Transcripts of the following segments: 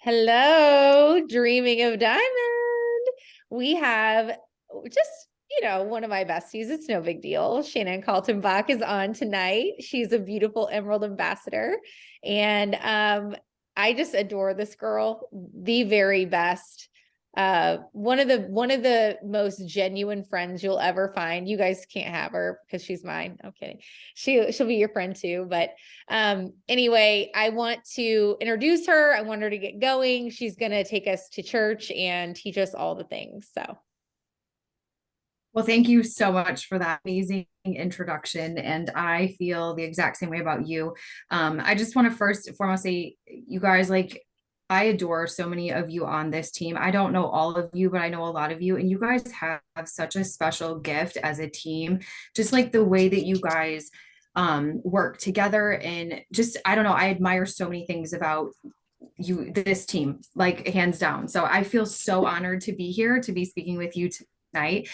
Hello, Dreaming of Diamond. We have just, one of my besties. It's no big deal. Shannon Kaltenbach is on tonight. She's a beautiful Emerald ambassador. And I just adore this girl, the very best. One of the most genuine friends you'll ever find. You guys can't have her because she's mine. I'm kidding. She'll be your friend too. But anyway, I want to introduce her. I want her to get going. She's gonna take us to church and teach us all the things. So Well, thank you so much for that amazing introduction. And I feel the exact same way about you. I just want to first and foremost say, you guys, I adore so many of you on this team. I don't know all of you, but I know a lot of you. And you guys have such a special gift as a team, just like the way that you guys work together. And just, I don't know, I admire so many things about this team, like hands down. So I feel so honored to be here to be speaking with you tonight.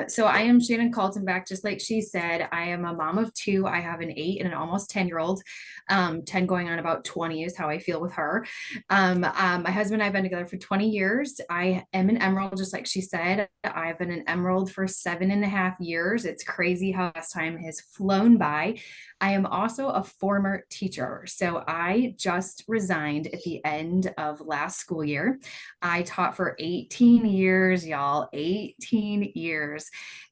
So I am Shannon Kaltenbach, just like she said. I am a mom of two. I have an 8 and an almost 10-year-old. 10 going on about 20 is how I feel with her. My husband and I have been together for 20 years. I am an Emerald, just like she said. I've been an Emerald for 7.5 years. It's crazy how this time has flown by. I am also a former teacher. So I just resigned at the end of last school year. I taught for 18 years, y'all, 18 years.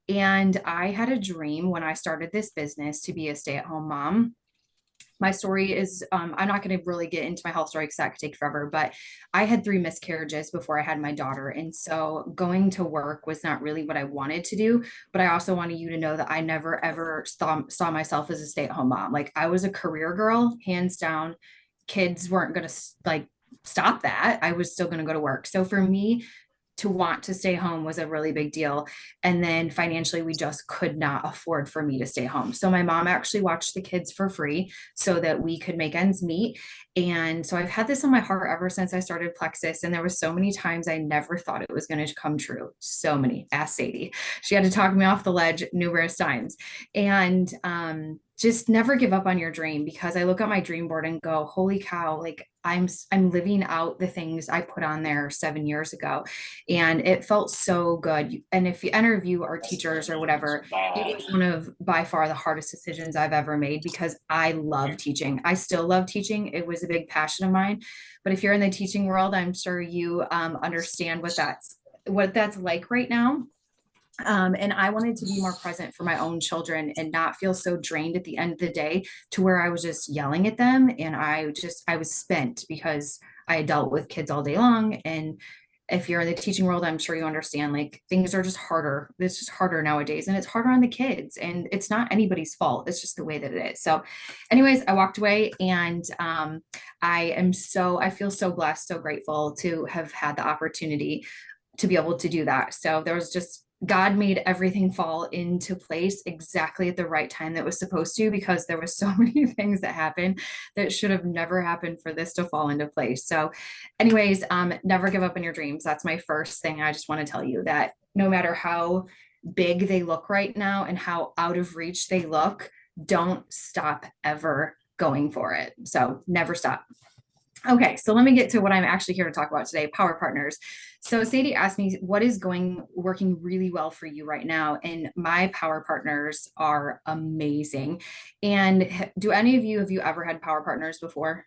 And I had a dream when I started this business to be a stay-at-home mom. My story is I'm not going to really get into my health story because that could take forever, but I had 3 miscarriages before I had my daughter. And so going to work was not really what I wanted to do. But I also wanted you to know that I never ever saw myself as a stay-at-home mom. Like, I was a career girl, hands down. Kids weren't going to stop that. I was still going to go to work. So for me, to want to stay home was a really big deal. And then financially, we just could not afford for me to stay home. So my mom actually watched the kids for free so that we could make ends meet. And so I've had this on my heart ever since I started Plexus. And there was so many times I never thought it was going to come true. So many. Ask Sadie. She had to talk me off the ledge numerous times. And just never give up on your dream, because I look at my dream board and go, holy cow, like I'm living out the things I put on there 7 years ago. And it felt so good. And if you interview our teachers or whatever, it was one of by far the hardest decisions I've ever made, because I love teaching. I still love teaching. It was a big passion of mine. But if you're in the teaching world, I'm sure you understand what that's like right now. And I wanted to be more present for my own children and not feel so drained at the end of the day to where I was just yelling at them. And I was spent because I had dealt with kids all day long. And if you're in the teaching world, I'm sure you understand, like, things are just harder. It's just harder nowadays, and it's harder on the kids, and it's not anybody's fault. It's just the way that it is. So anyways, I walked away, and I feel so blessed, so grateful to have had the opportunity to be able to do that. So there was just, God made everything fall into place exactly at the right time that was supposed to, because there was so many things that happened that should have never happened for this to fall into place. So anyways, never give up on your dreams. That's my first thing. I just want to tell you that no matter how big they look right now and how out of reach they look, don't stop ever going for it. So never stop. Okay, so let me get to what I'm actually here to talk about today, power partners. So Sadie asked me, what is working really well for you right now? And my power partners are amazing. And do any of you, have you ever had power partners before?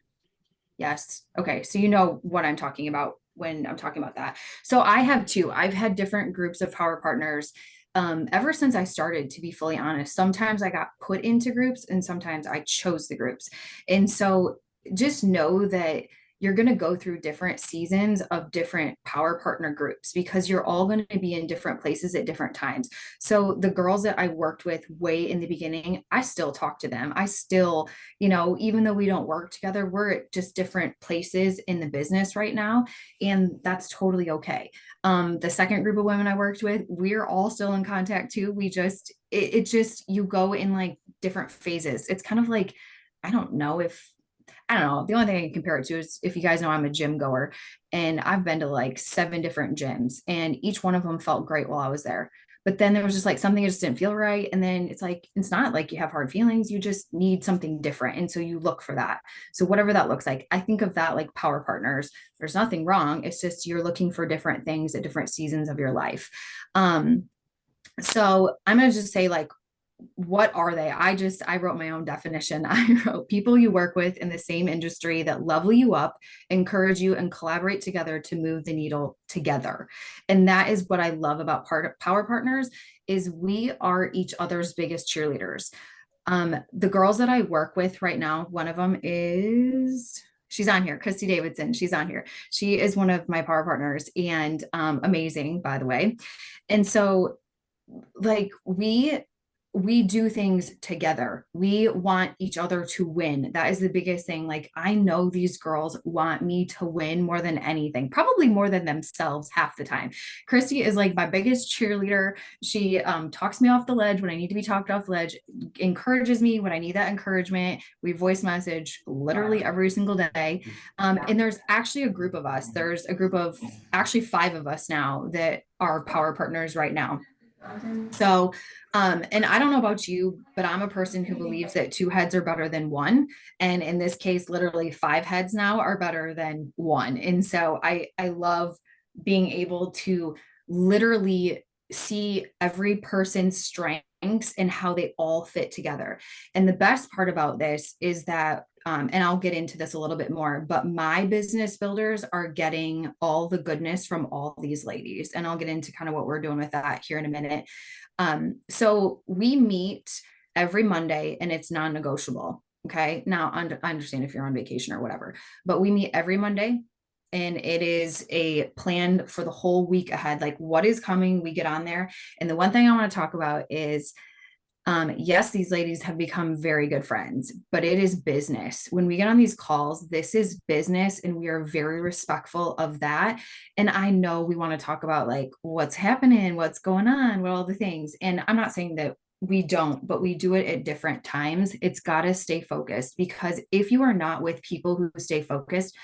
Yes. Okay, so you know what I'm talking about when I'm talking about that. So I have two. I've had different groups of power partners ever since I started, to be fully honest. Sometimes I got put into groups and sometimes I chose the groups. And so just know that you're going to go through different seasons of different power partner groups, because you're all going to be in different places at different times. So the girls that I worked with way in the beginning, I still talk to them. I still, even though we don't work together, we're at just different places in the business right now. And that's totally okay. The second group of women I worked with, we're all still in contact too. It just, you go in like different phases. It's kind of like, I don't know. The only thing I can compare it to is, if you guys know, I'm a gym goer, and I've been to like 7 different gyms, and each one of them felt great while I was there. But then there was just like something that just didn't feel right. And then it's like, it's not like you have hard feelings, you just need something different. And so you look for that. So whatever that looks like, I think of that like power partners. There's nothing wrong. It's just you're looking for different things at different seasons of your life. So I'm going to just say like, what are they? I wrote my own definition. I wrote people you work with in the same industry that level you up, encourage you, and collaborate together to move the needle together. And that is what I love about power partners is we are each other's biggest cheerleaders. The girls that I work with right now, one of them is she's on here, Christy Davidson. She's on here. She is one of my power partners and amazing, by the way. And so like we do things together. We want each other to win. That is the biggest thing. Like, I know these girls want me to win more than anything, probably more than themselves half the time. Christy is like my biggest cheerleader. She talks me off the ledge when I need to be talked off the ledge, encourages me when I need that encouragement. We voice message literally every single day. And there's actually a group of us. There's a group of actually 5 of us now that are power partners right now. So, and I don't know about you, but I'm a person who believes that 2 heads are better than one. And in this case, literally 5 heads now are better than one. And so I love being able to literally see every person's strengths and how they all fit together. And the best part about this is that and I'll get into this a little bit more, but my business builders are getting all the goodness from all these ladies. And I'll get into kind of what we're doing with that here in a minute. So we meet every Monday and it's non-negotiable. Okay. Now I understand if you're on vacation or whatever, but we meet every Monday and it is a plan for the whole week ahead. Like what is coming, we get on there. And the one thing I want to talk about is yes, these ladies have become very good friends, but it is business. When we get on these calls, this is business and we are very respectful of that. And I know we want to talk about like what's happening, what's going on, what all the things. And I'm not saying that we don't, but we do it at different times. It's got to stay focused because if you are not with people who stay focused,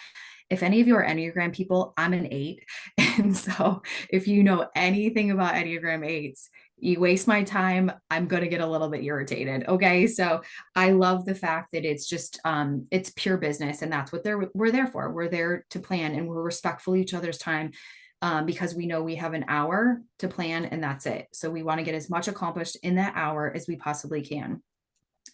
if any of you are Enneagram people, I'm an 8. And so if you know anything about Enneagram 8s, you waste my time, I'm going to get a little bit irritated. Okay. So I love the fact that it's just, it's pure business and that's what we're there for. We're there to plan and we're respectful of each other's time. Because we know we have an hour to plan and that's it. So we want to get as much accomplished in that hour as we possibly can.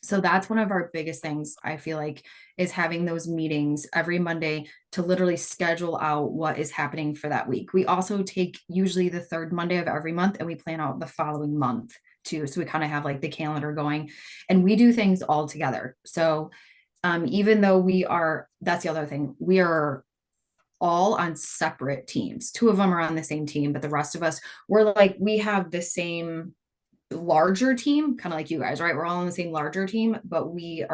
So that's one of our biggest things, I feel like, is having those meetings every Monday to literally schedule out what is happening for that week. We also take usually the 3rd Monday of every month and we plan out the following month too. So we kind of have like the calendar going and we do things all together. So even though that's the other thing, we are all on separate teams. 2 of them are on the same team, but the rest of us, we have the same larger team, kind of like you guys, right? We're all on the same larger team, but we're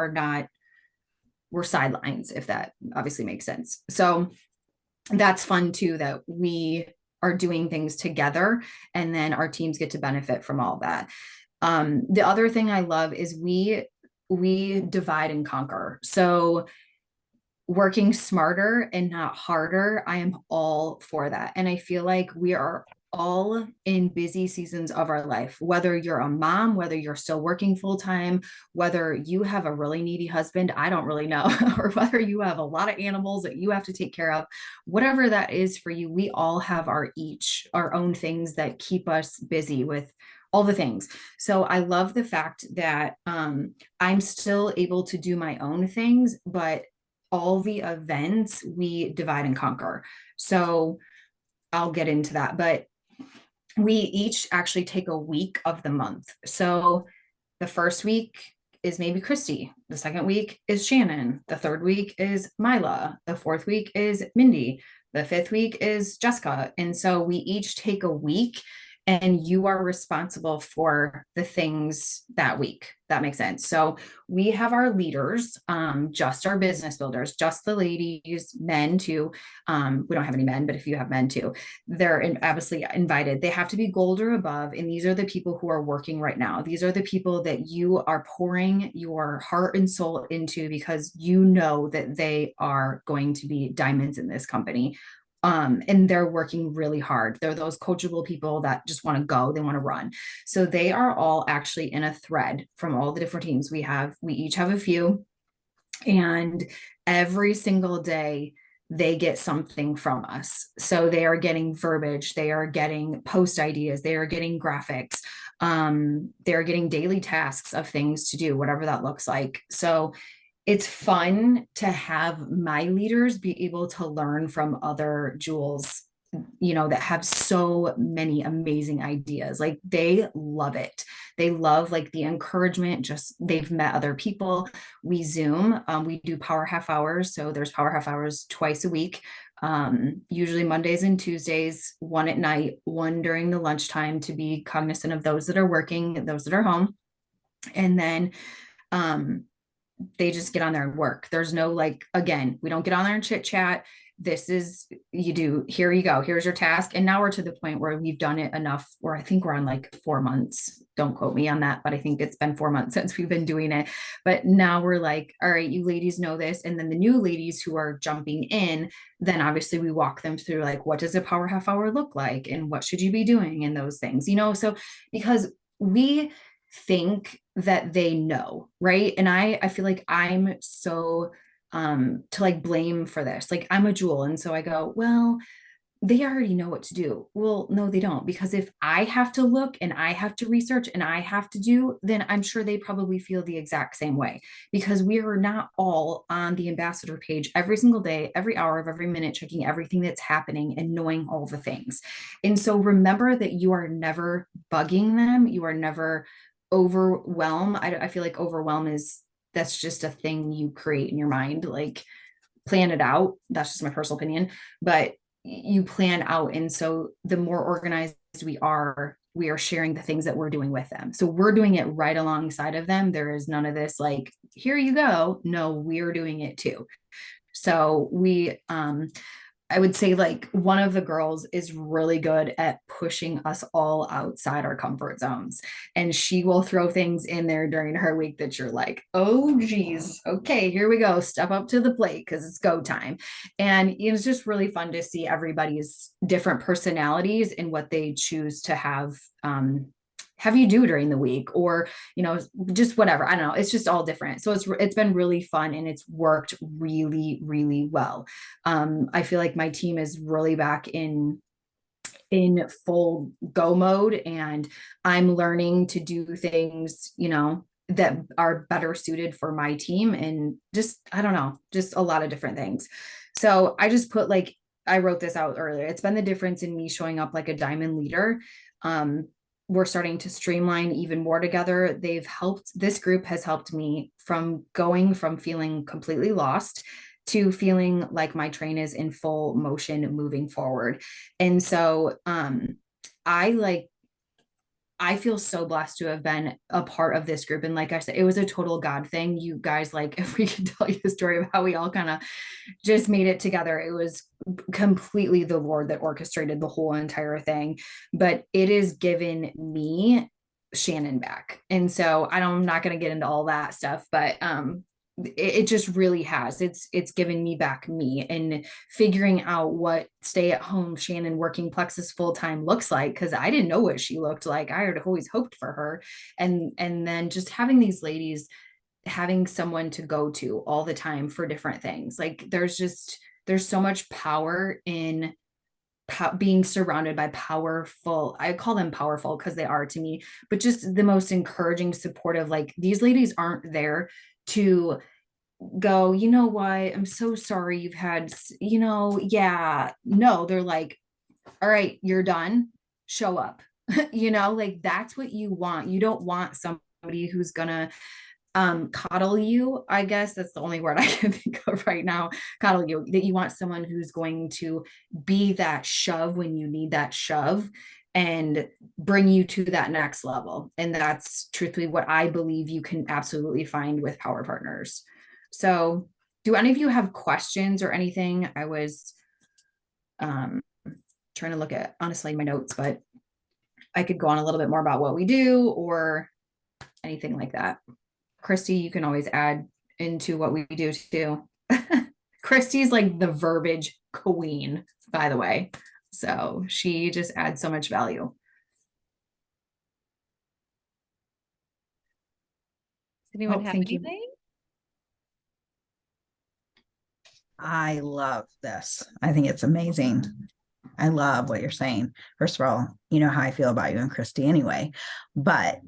sidelines, if that obviously makes sense. So that's fun too, that we are doing things together and then our teams get to benefit from all that. The other thing I love is we divide and conquer. So working smarter and not harder, I am all for that. And I feel like we are all in busy seasons of our life, whether you're a mom, whether you're still working full time, whether you have a really needy husband, I don't really know, or whether you have a lot of animals that you have to take care of, whatever that is for you, we all have our own things that keep us busy with all the things. So I love the fact that I'm still able to do my own things, but all the events we divide and conquer. So I'll get into that, but we each actually take a week of the month. So the first week is maybe Christy. The second week is Shannon. The third week is Mila. The fourth week is Mindy. The fifth week is Jessica. And so we each take a week and you are responsible for the things that week. That makes sense. So we have our leaders, just our business builders, just the ladies, men too. We don't have any men, but if you have men too, they're obviously invited. They have to be gold or above. And these are the people who are working right now. These are the people that you are pouring your heart and soul into because you know that they are going to be diamonds in this company And they're working really hard. They're those coachable people that just want to go, they want to run. So they are all actually in a thread from all the different teams we each have a few, and every single day they get something from us. So they are getting verbiage, they are getting post ideas, they are getting graphics, they're getting daily tasks of things to do, whatever that looks like. So it's fun to have my leaders be able to learn from other jewels, that have so many amazing ideas. Like they love it. They love like the encouragement, just they've met other people. We Zoom, we do power half hours. So there's power half hours twice a week. Usually Mondays and Tuesdays, one at night, one during the lunchtime, to be cognizant of those that are working, those that are home. And then they just get on there and work. There's no like, again, we don't get on there and chit chat. This is, you do, here you go, here's your task. And now we're to the point where we've done it enough where I think we're on like 4 months. Don't quote me on that, but I think it's been 4 months since we've been doing it. But now we're like, all right, you ladies know this. And then the new ladies who are jumping in, then obviously we walk them through like, what does a power half hour look like? And what should you be doing? And those things, so because we think that they know, right? And I feel like I'm so to like blame for this. Like I'm a jewel. And so I go, well, they already know what to do. Well, no, they don't. Because if I have to look and I have to research and I have to do, then I'm sure they probably feel the exact same way, because we are not all on the ambassador page every single day, every hour of every minute, checking everything that's happening and knowing all the things. And so remember that you are never bugging them. You are never overwhelmed. I feel like overwhelm is, that's just a thing you create in your mind. Like plan it out. That's just my personal opinion, but you plan out. And so the more organized we are sharing the things that we're doing with them. So we're doing it right alongside of them. There is none of this like, here you go. No, we're doing it too. So I would say like one of the girls is really good at pushing us all outside our comfort zones. And she will throw things in there during her week that you're like, oh, geez, okay, here we go. Step up to the plate because it's go time. And it's just really fun to see everybody's different personalities and what they choose to have you do during the week, or just whatever. I don't know, it's just all different. So it's been really fun and it's worked really, really well. I feel like my team is really back in full go mode, and I'm learning to do things that are better suited for my team, and just I don't know, just a lot of different things. So I just put like, I wrote this out earlier, it's been the difference in me showing up like a diamond leader. We're starting to streamline even more together. This group has helped me from going from feeling completely lost to feeling like my train is in full motion moving forward. And so I feel so blessed to have been a part of this group. And like I said, it was a total God thing. You guys, like, if we could tell you the story of how we all kind of just made it together, it was completely the Lord that orchestrated the whole entire thing. But it has given me Shannon back. And so I'm not going to get into all that stuff, but it just really has. It's given me back me, and figuring out what stay at home Shannon working plexus full time looks like, because I didn't know what she looked like. I had always hoped for her, and then just having these ladies, having someone to go to all the time for different things. Like there's so much power in being surrounded by powerful, I call them powerful because they are to me, but just the most encouraging, supportive. Like these ladies aren't there to go, you know what, I'm so sorry you've had, yeah, no, they're like, all right, you're done, show up. Like that's what you want. You don't want somebody who's gonna coddle you. I guess that's the only word I can think of right now. Coddle you. That you want someone who's going to be that shove when you need that shove, and bring you to that next level. And that's truthfully what I believe you can absolutely find with power partners. So do any of you have questions or anything? I was trying to look at honestly my notes, but I could go on a little bit more about what we do or anything like that. Christy, you can always add into what we do too. Christy's like the verbiage queen, by the way. So she just adds so much value. Does anyone Oh, have thank you. anything? I love this. I think it's amazing. I love what you're saying. First of all, you know how I feel about you and Christy anyway, but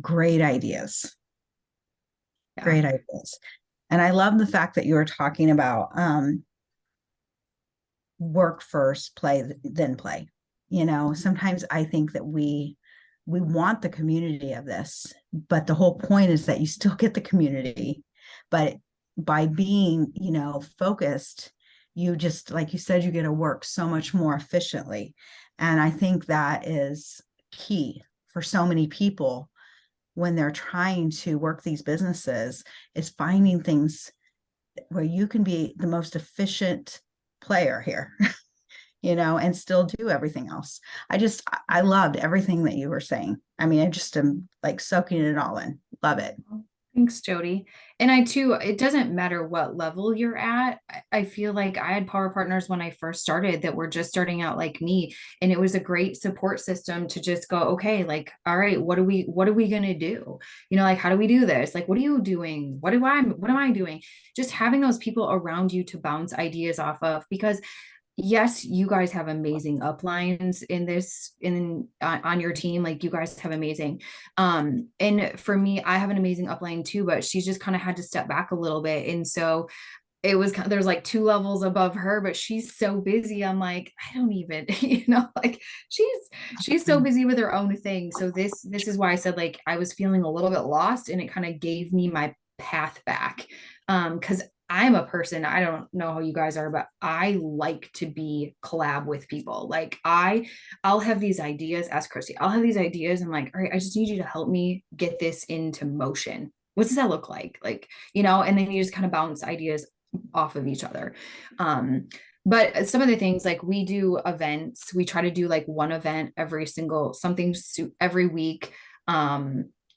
great ideas. Yeah. Great ideas. And I love the fact that you were talking about work first, play then play. You know, sometimes I think that we want the community of this, but the whole point is that you still get the community, but by being, you know, focused, you just, like you said, you get to work so much more efficiently. And I think that is key for so many people when they're trying to work these businesses, is finding things where you can be the most efficient player here, you know, and still do everything else. I loved everything that you were saying. I mean, I just am like soaking it all in. Love it. Thanks, Jody. And I too, it doesn't matter what level you're at. I feel like I had power partners when I first started that were just starting out like me. And it was a great support system to just go, okay, like, all right, what are we gonna do? You know, like how do we do this? Like, what are you doing? What am I doing? Just having those people around you to bounce ideas off of, because yes, you guys have amazing uplines in this in on your team. Like you guys have amazing. And for me, I have an amazing upline too, but she's just kind of had to step back a little bit. And so it was there's like two levels above her, but she's so busy. I'm like, I don't even, you know, like she's so busy with her own thing. So this is why I said like I was feeling a little bit lost, and it kind of gave me my path back. Because I'm a person, I don't know how you guys are, but I like to be collab with people. Like I'll have these ideas, ask Christy, I'll have these ideas. I'm like, all right, I just need you to help me get this into motion. What does that look like? Like, you know, and then you just kind of bounce ideas off of each other. But some of the things, like we do events, we try to do like one event every single something every week.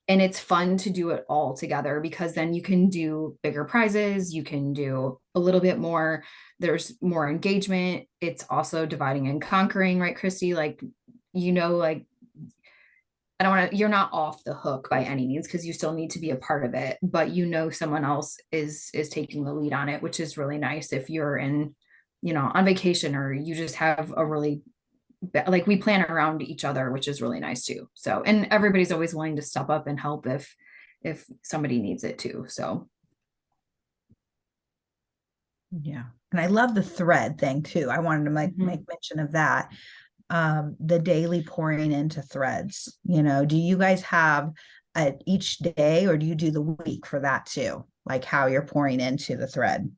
And it's fun to do it all together, because then you can do bigger prizes, you can do a little bit more, there's more engagement. It's also dividing and conquering, right, Christy? Like, you know, like I don't want to, you're not off the hook by any means, because you still need to be a part of it, but you know someone else is taking the lead on it, which is really nice if you're in, you know, on vacation, or you just have a really like we plan around each other, which is really nice too. So, and everybody's always willing to step up and help if somebody needs it too. So Yeah. And I love the thread thing too. I wanted to make mention of that. The daily pouring into threads. You know, do you guys have each day, or do you do the week for that too? Like how you're pouring into the thread?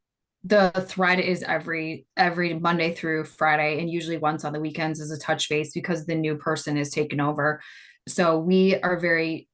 the thread is every Monday through Friday, and usually once on the weekends is a touch base, because the new person is taken over. So we are very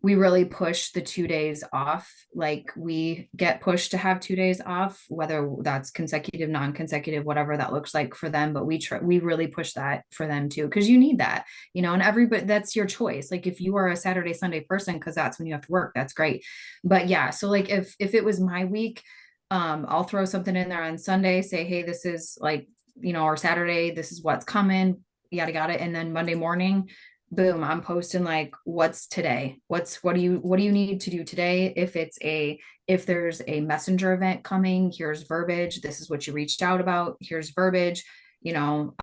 we really push the 2 days off. Like we get pushed to have 2 days off, whether that's consecutive, non-consecutive, whatever that looks like for them. But we really push that for them too, because you need that, you know, and everybody, that's your choice. Like if you are a Saturday, Sunday person, because that's when you have to work, that's great. But yeah, so like if it was my week, I'll throw something in there on Sunday, say, hey, this is like, you know, or Saturday, this is what's coming, yada yada. And then Monday morning, boom, I'm posting like what's today, what do you need to do today. If there's a messenger event coming, here's verbiage, this is what you reached out about, here's verbiage, you know,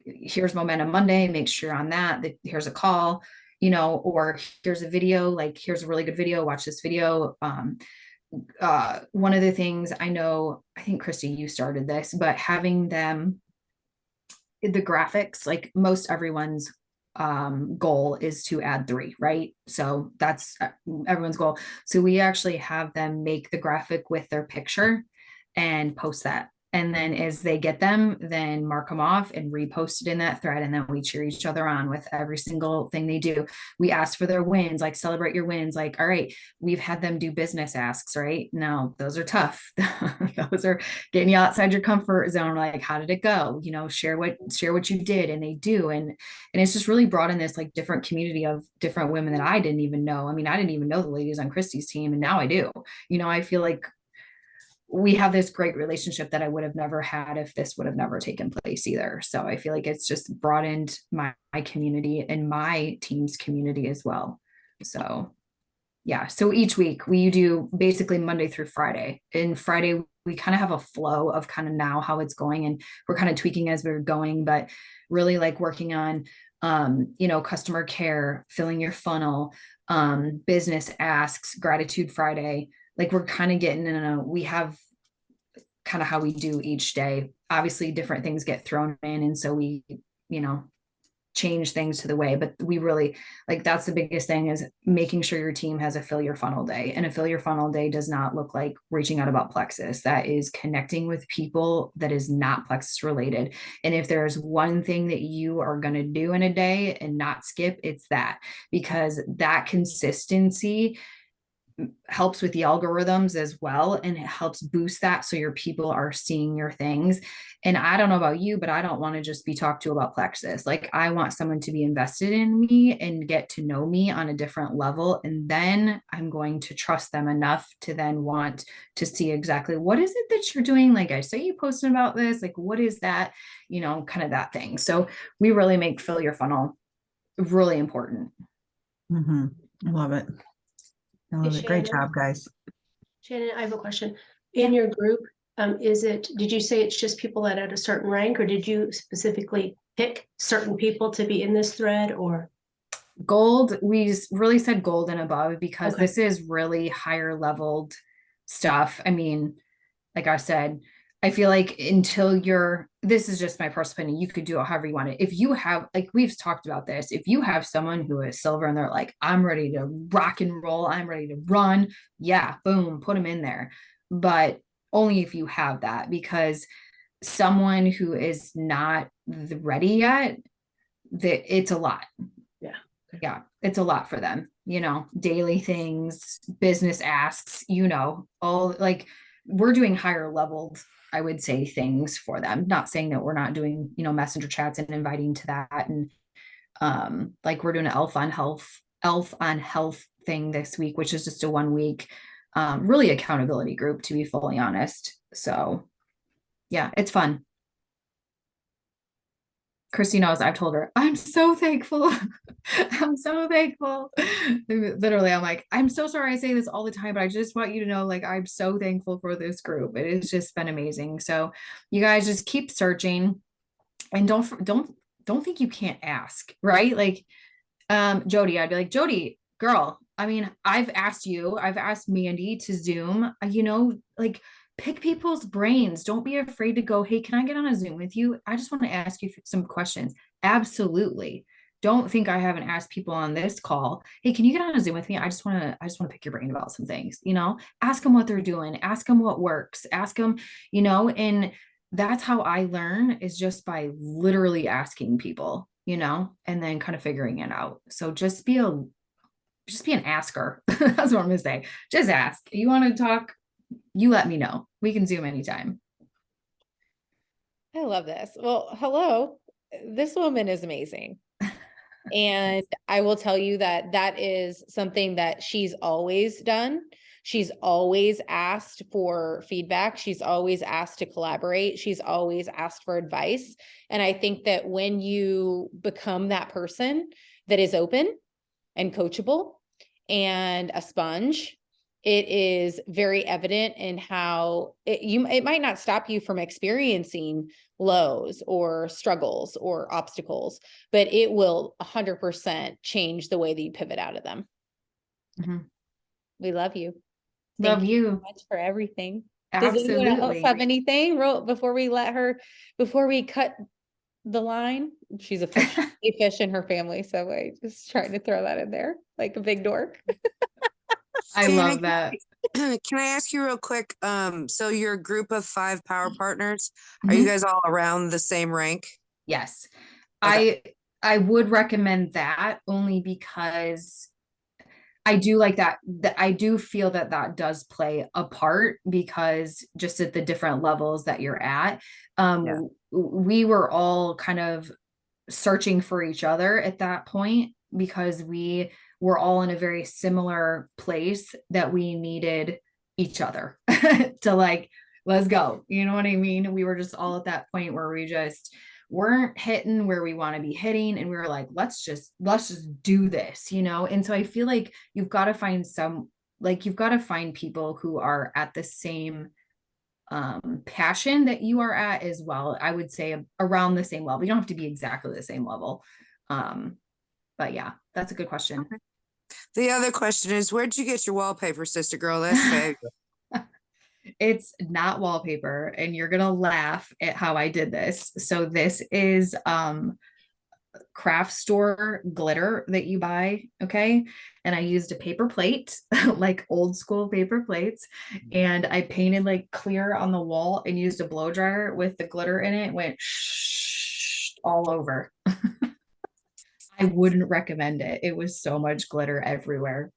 here's Momentum Monday, make sure on that here's a call, you know, or here's a video, like here's a really good video, watch this video. One of the things I know, I think Christy, you started this, but having them, the graphics, like most everyone's goal is to add 3, right? So that's everyone's goal. So we actually have them make the graphic with their picture and post that. And then as they get them, then mark them off and repost it in that thread. And then we cheer each other on with every single thing they do. We ask for their wins, like celebrate your wins. Like, all right, we've had them do business asks, right? No, those are tough. Those are getting you outside your comfort zone. Like, how did it go? You know, share what you did. And they do. And it's just really brought in this like different community of different women that I didn't even know. I mean, I didn't even know the ladies on Christy's team, and now I do. You know, I feel like we have this great relationship that I would have never had if this would have never taken place either. So I feel like it's just broadened my community and my team's community as well. So yeah. So each week we do basically Monday through Friday. And Friday we kind of have a flow of kind of now how it's going, and we're kind of tweaking as we're going, but really like working on customer care, filling your funnel, business asks, gratitude Friday. Like we're kind of getting we have kind of how we do each day. Obviously different things get thrown in, and so we, change things to the way, but we really like, that's the biggest thing, is making sure your team has a fill your funnel day. And a fill your funnel day does not look like reaching out about plexus. That is connecting with people that is not plexus related. And if there's one thing that you are going to do in a day and not skip, it's that, because that consistency helps with the algorithms as well, and it helps boost that, so your people are seeing your things. And I don't know about you, but I don't want to just be talked to about plexus. Like I want someone to be invested in me and get to know me on a different level, and then I'm going to trust them enough to then want to see exactly what is it that you're doing. Like I saw you posting about this, like what is that, kind of that thing. So we really make fill your funnel really important. Mm-hmm. Love it. I love Hey, it. Great Shannon. job, guys. Shannon, I have a question. In your group, did you say it's just people that at a certain rank, or did you specifically pick certain people to be in this thread, or? Gold, we really said gold and above, because Okay. this is really higher leveled stuff. I mean, like I said, I feel like this is just my personal opinion, you could do it however you want it. If you have, like we've talked about this, if you have someone who is silver and they're like, I'm ready to rock and roll, I'm ready to run, yeah, boom, put them in there. But only if you have that, because someone who is not ready yet, it's a lot. Yeah. Yeah, it's a lot for them, daily things, business asks, all like we're doing higher leveled, I would say, things for them. Not saying that we're not doing, messenger chats and inviting to that. And like we're doing an elf on health thing this week, which is just a 1 week, really accountability group, to be fully honest. So yeah, it's fun. Christy knows, I've told her, I'm so thankful. I'm so thankful. Literally, I'm like, I'm so sorry I say this all the time, but I just want you to know, like, I'm so thankful for this group. It has just been amazing. So you guys just keep searching, and don't think you can't ask, right? Like, Jody, I'd be like, Jody, girl, I mean, I've asked Mandy to Zoom, like pick people's brains. Don't be afraid to go, hey, can I get on a Zoom with you? I just want to ask you some questions. Absolutely. Don't think I haven't asked people on this call, hey, can you get on a Zoom with me? I just want to pick your brain about some things, ask them what they're doing, ask them what works, ask them, and that's how I learn, is just by literally asking people, and then kind of figuring it out. So just be an asker. That's what I'm gonna say. Just ask. You want to talk, you let me know. We can Zoom anytime. I love this. Well, hello. This woman is amazing. And I will tell you that that is something that she's always done. She's always asked for feedback. She's always asked to collaborate. She's always asked for advice. And I think that when you become that person that is open and coachable and a sponge, it is very evident in how it might not stop you from experiencing lows or struggles or obstacles, but it will 100% change the way that you pivot out of them. Mm-hmm. We love you. Love Thank you so much for everything. Absolutely. Does anyone else have anything before we cut the line? She's a fish in her family. So I just trying to throw that in there like a big dork. I love that. Can I ask you real quick? So you're a group of 5 power partners. Are you guys all around the same rank? Yes. Okay. I would recommend that, only because I do like that I do feel that does play a part, because just at the different levels that you're at, we were all kind of searching for each other at that point, because we were all in a very similar place that we needed each other to like, let's go. You know what I mean? We were just all at that point where we just weren't hitting where we want to be hitting. And we were like, let's just do this, you know? And so I feel like you've got to find you've got to find people who are at the same passion that you are at as well. I would say around the same level. You don't have to be exactly the same level. But yeah, that's a good question. The other question is, where'd you get your wallpaper, sister girl? That's big. It's not wallpaper, and you're gonna laugh at how I did this. So this is craft store glitter that you buy, okay? And I used a paper plate, like old school paper plates, and I painted like clear on the wall and used a blow dryer with the glitter in it, went shh all over. I wouldn't recommend it. It was so much glitter everywhere.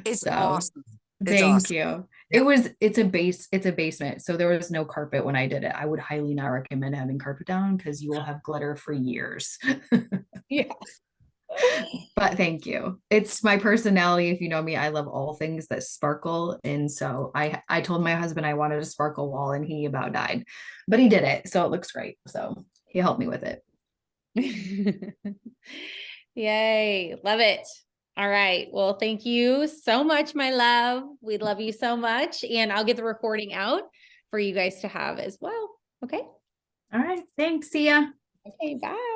It's So awesome. It's thank awesome. you. Yeah. It's a basement. So there was no carpet when I did it. I would highly not recommend having carpet down because you will have glitter for years. Yeah. But thank you. It's my personality. If you know me, I love all things that sparkle. And so I told my husband I wanted a sparkle wall and he about died, but he did it. So it looks great. So he helped me with it. Yay. Love it. All right. Well, thank you so much, my love. We love you so much. And I'll get the recording out for you guys to have as well. Okay. All right. Thanks. See ya. Okay. Bye.